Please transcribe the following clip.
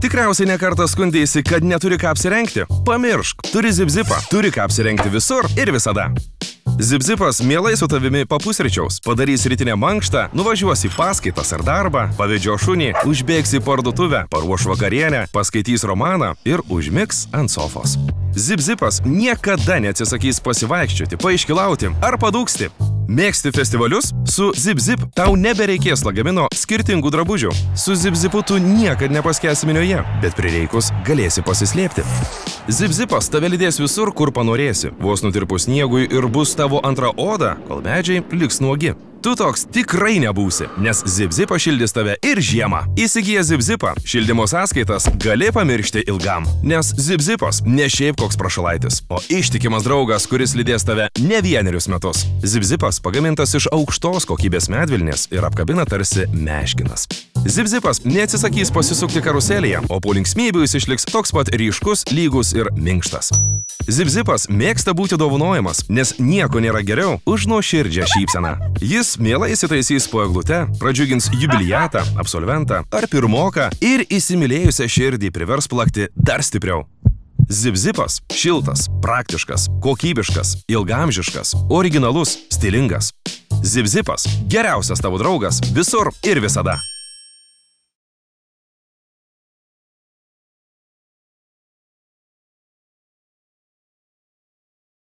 Tikriausiai nekartą skundėsi, kad neturi ką apsirengti. Pamiršk, turi Zip-Zipą, turi ką apsirengti visur ir visada. Zip-Zipas mielai su tavimi papusryčiaus, padarys rytinę mankštą, nuvažiuos į paskaitas ar darbą, pavedžio šunį, užbėgs į parduotuvę, paruoš vakarienę, paskaitys romaną ir užmigs ant sofos. Zip-Zipas niekada neatsisakys pasivaikščioti, paiškilauti ar padūksti. Mėgsti festivalius? Su Zip-Zip tau nebereikės lagamino skirtingų drabužių. Su Zip-Zipu tu niekad nepaskęsi minioje, bet prireikus galėsi pasislėpti. Zip-Zipas tave lydės visur, kur panorėsi. Vos nutirpus sniegui ir bus tavo antra oda, kol medžiai liks nuogi. Tu toks tikrai nebūsi, nes Zip-Zipas šildys tave ir žiemą. Įsigyję Zip-Zipą, šildymo sąskaitas gali pamiršti ilgam. Nes Zip-Zipas ne šiaip koks prašalaitis, o ištikimas draugas, kuris lydės tave ne vienerius metus. Zip-Zipas pagamintas iš aukštos kokybės medvilnės ir apkabina tarsi meškinas. Zip-Zipas neatsisakys pasisukti karuselėje, o po linksmybių jis išliks toks pat ryškus, lygus ir minkštas. Zip-Zipas mėgsta būti dovanojamas, nes nieko nėra geriau už nuoširdžią šypseną. Jis mielai įsitaisys po eglute, pradžiugins jubiliatą, absolventą ar pirmoką ir įsimylėjusią širdį privers plakti dar stipriau. Zip-Zipas šiltas, praktiškas, kokybiškas, ilgaamžiškas, originalus, stilingas. Zip-Zipas geriausias tavo draugas visur ir visada.